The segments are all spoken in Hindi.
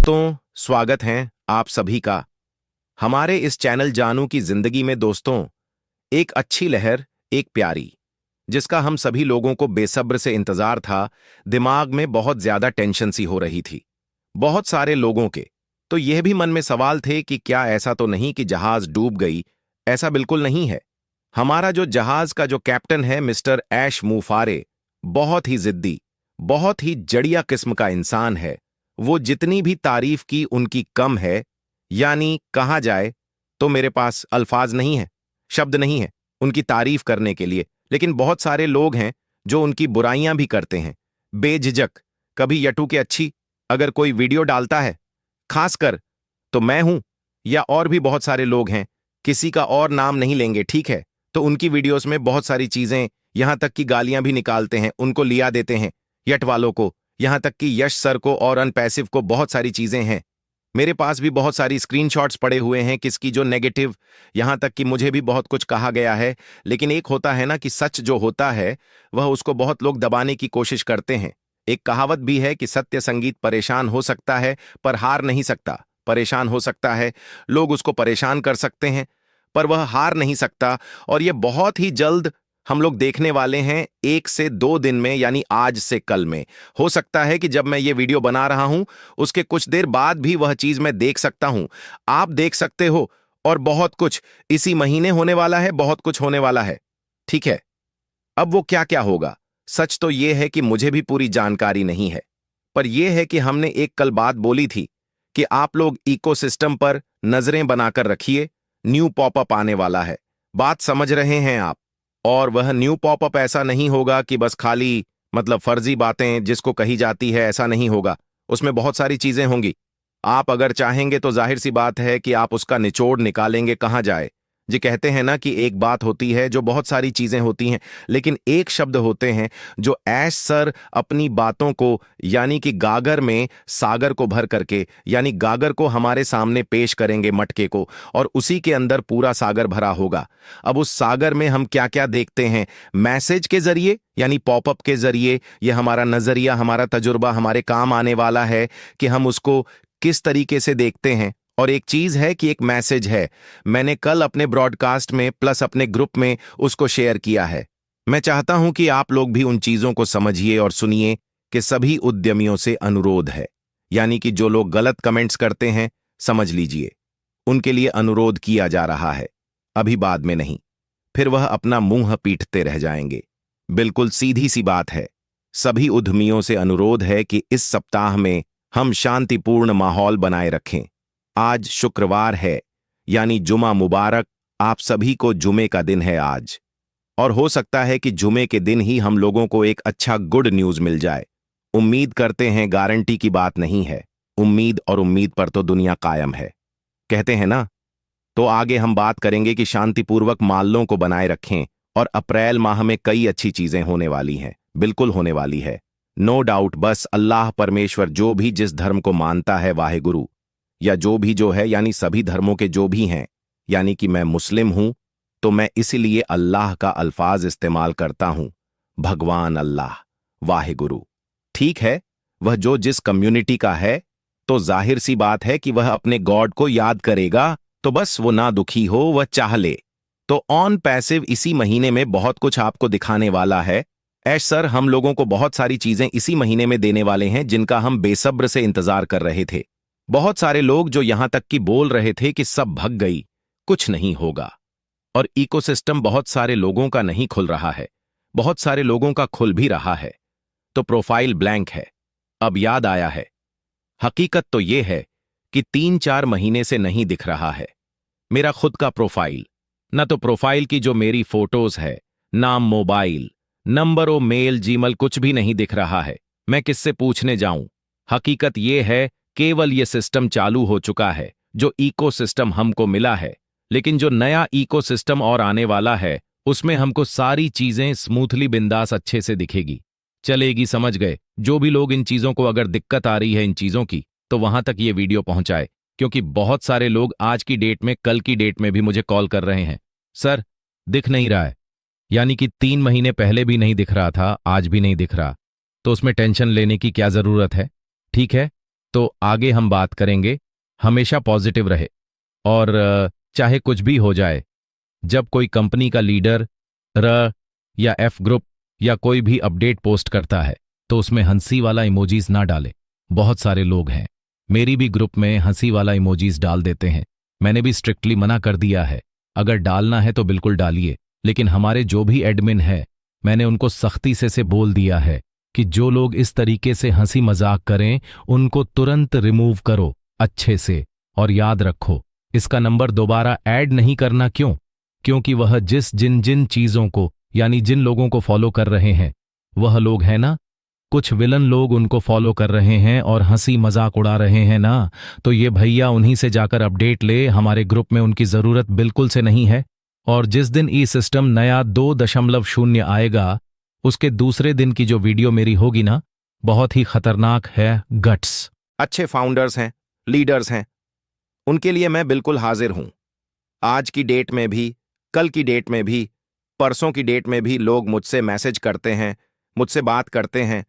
दोस्तों, स्वागत है आप सभी का हमारे इस चैनल जानू की जिंदगी में। दोस्तों, एक अच्छी लहर, एक प्यारी, जिसका हम सभी लोगों को बेसब्र से इंतजार था। दिमाग में बहुत ज्यादा टेंशन सी हो रही थी बहुत सारे लोगों के। तो यह भी मन में सवाल थे कि क्या ऐसा तो नहीं कि जहाज डूब गई। ऐसा बिल्कुल नहीं है। हमारा जो जहाज का जो कैप्टन है मिस्टर ऐश मुफारे, बहुत ही जिद्दी, बहुत ही जड़िया किस्म का इंसान है। वो जितनी भी तारीफ की उनकी कम है। यानी कहा जाए तो मेरे पास अल्फाज नहीं है, शब्द नहीं है उनकी तारीफ करने के लिए। लेकिन बहुत सारे लोग हैं जो उनकी बुराइयां भी करते हैं बेझिझक। कभी यटू के अच्छी अगर कोई वीडियो डालता है, खासकर तो मैं हूं या और भी बहुत सारे लोग हैं, किसी का और नाम नहीं लेंगे, ठीक है, तो उनकी वीडियोस में बहुत सारी चीजें, यहां तक कि गालियां भी निकालते हैं, उनको लिया देते हैं यट वालों को, यहां तक कि यश सर को और अनपैसिव को। बहुत सारी चीजें हैं। मेरे पास भी बहुत सारी स्क्रीनशॉट्स पड़े हुए हैं किसकी जो नेगेटिव, यहां तक कि मुझे भी बहुत कुछ कहा गया है। लेकिन एक होता है ना कि सच जो होता है वह उसको बहुत लोग दबाने की कोशिश करते हैं। एक कहावत भी है कि सत्य संगीत परेशान हो सकता है पर हार नहीं सकता। परेशान हो सकता है, लोग उसको परेशान कर सकते हैं, पर वह हार नहीं सकता। और यह बहुत ही जल्द हम लोग देखने वाले हैं, 1 से 2 दिन में, यानी आज से कल में। हो सकता है कि जब मैं ये वीडियो बना रहा हूं उसके कुछ देर बाद भी वह चीज मैं देख सकता हूं, आप देख सकते हो। और बहुत कुछ इसी महीने होने वाला है, बहुत कुछ होने वाला है, ठीक है। अब वो क्या क्या होगा, सच तो यह है कि मुझे भी पूरी जानकारी नहीं है। पर यह है कि हमने एक कल बात बोली थी कि आप लोग इकोसिस्टम पर नजरें बनाकर रखिए, न्यू पॉपअप आने वाला है। बात समझ रहे हैं आप? और वह न्यू पॉपअप ऐसा नहीं होगा कि बस खाली मतलब फर्जी बातें जिसको कही जाती है, ऐसा नहीं होगा। उसमें बहुत सारी चीजें होंगी। आप अगर चाहेंगे तो जाहिर सी बात है कि आप उसका निचोड़ निकालेंगे कहाँ जाए। जी कहते हैं ना कि एक बात होती है जो बहुत सारी चीजें होती हैं, लेकिन एक शब्द होते हैं जो ऐश सर अपनी बातों को, यानी कि गागर में सागर को भर करके, यानी गागर को हमारे सामने पेश करेंगे, मटके को, और उसी के अंदर पूरा सागर भरा होगा। अब उस सागर में हम क्या क्या देखते हैं, मैसेज के जरिए यानी पॉपअप के जरिए, यह हमारा नजरिया, हमारा तजुर्बा हमारे काम आने वाला है कि हम उसको किस तरीके से देखते हैं। और एक चीज है कि एक मैसेज है, मैंने कल अपने ब्रॉडकास्ट में प्लस अपने ग्रुप में उसको शेयर किया है। मैं चाहता हूं कि आप लोग भी उन चीजों को समझिए और सुनिए कि सभी उद्यमियों से अनुरोध है, यानी कि जो लोग गलत कमेंट्स करते हैं, समझ लीजिए उनके लिए अनुरोध किया जा रहा है, अभी बाद में नहीं, फिर वह अपना मुंह पीटते रह जाएंगे। बिल्कुल सीधी सी बात है। सभी उद्यमियों से अनुरोध है कि इस सप्ताह में हम शांतिपूर्ण माहौल बनाए रखें। आज शुक्रवार है, यानी जुमा मुबारक। आप सभी को जुमे का दिन है आज, और हो सकता है कि जुमे के दिन ही हम लोगों को एक अच्छा गुड न्यूज मिल जाए। उम्मीद करते हैं, गारंटी की बात नहीं है। उम्मीद, और उम्मीद पर तो दुनिया कायम है, कहते हैं ना। तो आगे हम बात करेंगे कि शांतिपूर्वक माल्लों को बनाए रखें, और अप्रैल माह में कई अच्छी चीजें होने वाली हैं, बिल्कुल होने वाली है, नो डाउट। बस अल्लाह परमेश्वर जो भी जिस धर्म को मानता है, वाहे गुरु, या जो भी जो है, यानी सभी धर्मों के जो भी हैं, यानी कि मैं मुस्लिम हूं तो मैं इसीलिए अल्लाह का अल्फाज इस्तेमाल करता हूं, भगवान अल्लाह, वाहे गुरु, ठीक है। वह जो जिस कम्युनिटी का है तो जाहिर सी बात है कि वह अपने गॉड को याद करेगा, तो बस वो ना दुखी हो, वह चाह ले। तो ऑन पैसिव इसी महीने में बहुत कुछ आपको दिखाने वाला है। ऐश सर हम लोगों को बहुत सारी चीजें इसी महीने में देने वाले हैं जिनका हम बेसब्र से इंतजार कर रहे थे। बहुत सारे लोग जो यहां तक कि बोल रहे थे कि सब भग गई, कुछ नहीं होगा। और इकोसिस्टम बहुत सारे लोगों का नहीं खुल रहा है, बहुत सारे लोगों का खुल भी रहा है। तो प्रोफाइल ब्लैंक है। अब याद आया है, हकीकत तो यह है कि 3-4 महीने से नहीं दिख रहा है मेरा खुद का प्रोफाइल। न तो प्रोफाइल की जो मेरी फोटोज है, नाम, मोबाइल नंबर, ओ मेल, जीमेल, कुछ भी नहीं दिख रहा है। मैं किससे पूछने जाऊं? हकीकत यह है, केवल यह सिस्टम चालू हो चुका है, जो इकोसिस्टम हमको मिला है। लेकिन जो नया इकोसिस्टम और आने वाला है, उसमें हमको सारी चीजें स्मूथली, बिंदास, अच्छे से दिखेगी, चलेगी, समझ गए? जो भी लोग इन चीजों को अगर दिक्कत आ रही है इन चीजों की, तो वहां तक ये वीडियो पहुंचाए, क्योंकि बहुत सारे लोग आज की डेट में, कल की डेट में भी मुझे कॉल कर रहे हैं, सर दिख नहीं रहा है, यानी कि 3 महीने पहले भी नहीं दिख रहा था, आज भी नहीं दिख रहा, तो उसमें टेंशन लेने की क्या जरूरत है? ठीक है, तो आगे हम बात करेंगे। हमेशा पॉजिटिव रहे और चाहे कुछ भी हो जाए, जब कोई कंपनी का लीडर र या एफ ग्रुप या कोई भी अपडेट पोस्ट करता है तो उसमें हंसी वाला इमोजीज ना डाले। बहुत सारे लोग हैं, मेरी भी ग्रुप में हंसी वाला इमोजीज डाल देते हैं। मैंने भी स्ट्रिक्टली मना कर दिया है, अगर डालना है तो बिल्कुल डालिए, लेकिन हमारे जो भी एडमिन है मैंने उनको सख्ती से बोल दिया है कि जो लोग इस तरीके से हंसी मजाक करें उनको तुरंत रिमूव करो अच्छे से। और याद रखो, इसका नंबर दोबारा ऐड नहीं करना। क्यों? क्योंकि वह जिन जिन चीजों को यानी जिन लोगों को फॉलो कर रहे हैं, वह लोग हैं ना, कुछ विलन लोग उनको फॉलो कर रहे हैं और हंसी मजाक उड़ा रहे हैं ना, तो ये भैया उन्हीं से जाकर अपडेट ले, हमारे ग्रुप में उनकी जरूरत बिल्कुल से नहीं है। और जिस दिन ई सिस्टम नया 2.0 आएगा, उसके दूसरे दिन की जो वीडियो मेरी होगी ना, बहुत ही खतरनाक है। गट्स अच्छे फाउंडर्स हैं, लीडर्स हैं, उनके लिए मैं बिल्कुल हाजिर हूं। आज की डेट में भी, कल की डेट में भी, परसों की डेट में भी लोग मुझसे मैसेज करते हैं, मुझसे बात करते हैं।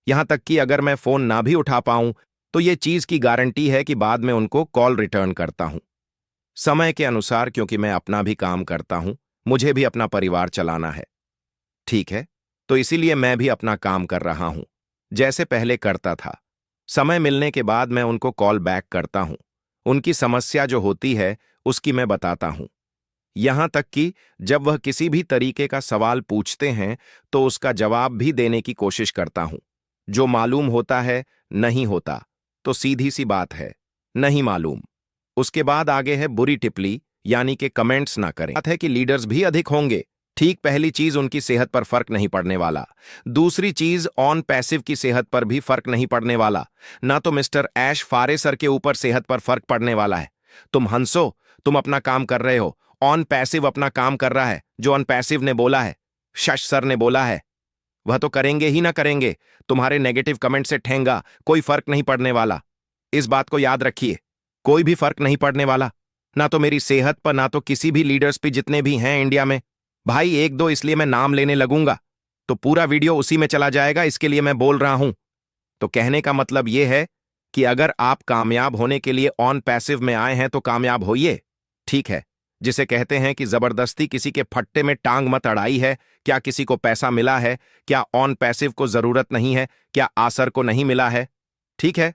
यहां तक कि अगर मैं फोन ना भी उठा पाऊं तो ये चीज की गारंटी है कि बाद में उनको कॉल रिटर्न करता हूं समय के अनुसार, क्योंकि मैं अपना भी काम करता हूं, मुझे भी अपना परिवार चलाना है। ठीक है, तो इसीलिए मैं भी अपना काम कर रहा हूं जैसे पहले करता था। समय मिलने के बाद मैं उनको कॉल बैक करता हूं, उनकी समस्या जो होती है उसकी मैं बताता हूं। यहां तक कि जब वह किसी भी तरीके का सवाल पूछते हैं तो उसका जवाब भी देने की कोशिश करता हूं। जो मालूम होता है, नहीं होता तो सीधी सी बात है, नहीं मालूम। उसके बाद आगे है बुरी टिप्पणी, यानी कि कमेंट्स ना करें। बात है कि लीडर्स भी अधिक होंगे। ठीक, पहली चीज उनकी सेहत पर फर्क नहीं पड़ने वाला। दूसरी चीज ऑन पैसिव की सेहत पर भी फर्क नहीं पड़ने वाला। ना तो मिस्टर ऐश फारे सर के ऊपर सेहत पर फर्क पड़ने वाला है। तुम हंसो, तुम अपना काम कर रहे हो, ऑन पैसिव अपना काम कर रहा है। जो ऑन पैसिव ने बोला है, शश सर ने बोला है, वह तो करेंगे ही ना करेंगे। तुम्हारे नेगेटिव कमेंट से ठेंगा कोई फर्क नहीं पड़ने वाला। इस बात को याद रखिए, कोई भी फर्क नहीं पड़ने वाला, ना तो मेरी सेहत पर, ना तो किसी भी लीडर्स पे जितने भी हैं इंडिया में। भाई एक दो इसलिए मैं नाम लेने लगूंगा तो पूरा वीडियो उसी में चला जाएगा, इसके लिए मैं बोल रहा हूं। तो कहने का मतलब यह है कि अगर आप कामयाब होने के लिए ऑन पैसिव में आए हैं तो कामयाब होइए। ठीक है, जिसे कहते हैं कि जबरदस्ती किसी के फट्टे में टांग मत अड़ाई है। क्या किसी को पैसा मिला है? क्या ऑन पैसिव को जरूरत नहीं है? क्या आसर को नहीं मिला है? ठीक है,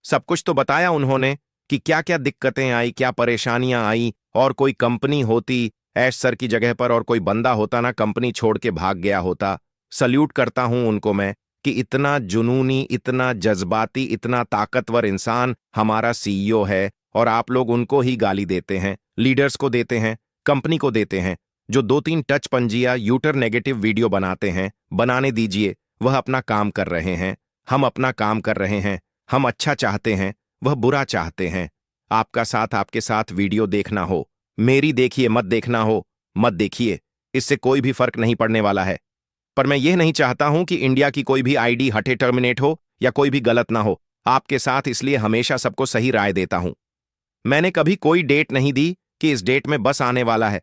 सब कुछ तो बताया उन्होंने कि क्या क्या दिक्कतें आई, क्या परेशानियां आई। और कोई कंपनी होती ऐश सर की जगह पर और कोई बंदा होता ना, कंपनी छोड़ के भाग गया होता। सल्यूट करता हूं उनको मैं कि इतना जुनूनी, इतना जज्बाती, इतना ताकतवर इंसान हमारा सीईओ है और आप लोग उनको ही गाली देते हैं, लीडर्स को देते हैं, कंपनी को देते हैं। जो 2-3 टच पंजिया यूटर नेगेटिव वीडियो बनाते हैं, बनाने दीजिए, वह अपना काम कर रहे हैं, हम अपना काम कर रहे हैं। हम अच्छा चाहते हैं, वह बुरा चाहते हैं। आपका साथ, आपके साथ वीडियो देखना हो, मेरी देखिए, मत देखना हो मत देखिए, इससे कोई भी फर्क नहीं पड़ने वाला है। पर मैं यह नहीं चाहता हूं कि इंडिया की कोई भी आईडी हटे टर्मिनेट हो या कोई भी गलत ना हो। आपके साथ इसलिए हमेशा सबको सही राय देता हूं। मैंने कभी कोई डेट नहीं दी कि इस डेट में बस आने वाला है,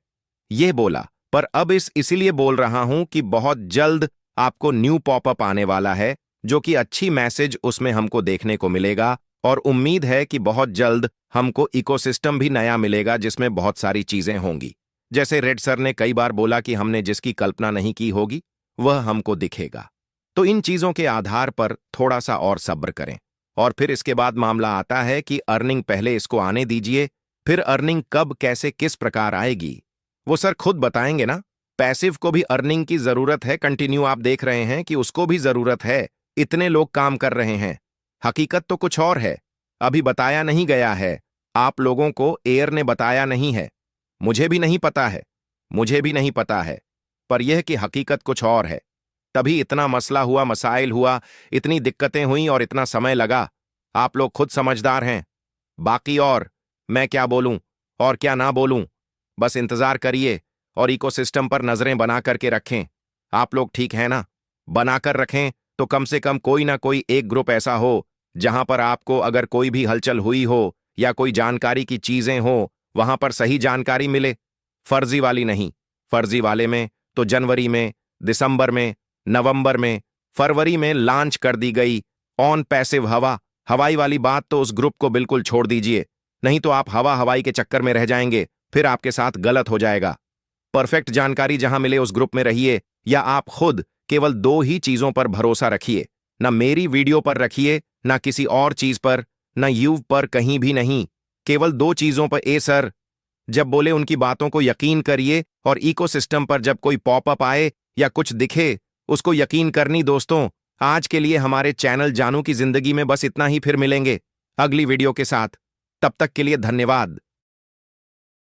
यह बोला। पर अब इसीलिए बोल रहा हूं कि बहुत जल्द आपको न्यू पॉपअप आने वाला है, जो कि अच्छी मैसेज उसमें हमको देखने को मिलेगा। और उम्मीद है कि बहुत जल्द हमको इकोसिस्टम भी नया मिलेगा जिसमें बहुत सारी चीजें होंगी। जैसे रेड सर ने कई बार बोला कि हमने जिसकी कल्पना नहीं की होगी वह हमको दिखेगा। तो इन चीजों के आधार पर थोड़ा सा और सब्र करें। और फिर इसके बाद मामला आता है कि अर्निंग, पहले इसको आने दीजिए, फिर अर्निंग कब, कैसे, किस प्रकार आएगी वो सर खुद बताएंगे ना। पैसिव को भी अर्निंग की जरूरत है, कंटिन्यू आप देख रहे हैं कि उसको भी जरूरत है। इतने लोग काम कर रहे हैं, हकीकत तो कुछ और है, अभी बताया नहीं गया है। आप लोगों को एयर ने बताया नहीं है, मुझे भी नहीं पता है, मुझे भी नहीं पता है। पर यह कि हकीकत कुछ और है। तभी इतना मसला हुआ, मसाइल हुआ, इतनी दिक्कतें हुई और इतना समय लगा। आप लोग खुद समझदार हैं। बाकी और मैं क्या बोलूं और क्या ना बोलूं, बस इंतजार करिए और इकोसिस्टम पर नजरें बना करके रखें। आप लोग ठीक है ना? बनाकर रखें तो कम से कम कोई ना कोई एक ग्रुप ऐसा हो जहां पर आपको अगर कोई भी हलचल हुई हो या कोई जानकारी की चीजें हो, वहां पर सही जानकारी मिले, फर्जी वाली नहीं। फर्जी वाले में तो जनवरी में, दिसंबर में, नवंबर में, फरवरी में लॉन्च कर दी गई ऑन पैसिव हवा, हवाई वाली बात तो उस ग्रुप को बिल्कुल छोड़ दीजिए, नहीं तो आप हवा हवाई के चक्कर में रह जाएंगे, फिर आपके साथ गलत हो जाएगा। परफेक्ट जानकारी जहां मिले उस ग्रुप में रहिए, या आप खुद केवल दो ही चीजों पर भरोसा रखिए, ना मेरी वीडियो पर रखिए, ना किसी और चीज पर, ना यूव पर, कहीं भी नहीं। केवल दो चीजों पर सर जब बोले उनकी बातों को यकीन करिए, और इकोसिस्टम पर जब कोई पॉपअप आए या कुछ दिखे उसको यकीन करनी। दोस्तों, आज के लिए हमारे चैनल जानू की जिंदगी में बस इतना ही, फिर मिलेंगे अगली वीडियो के साथ। तब तक के लिए धन्यवाद।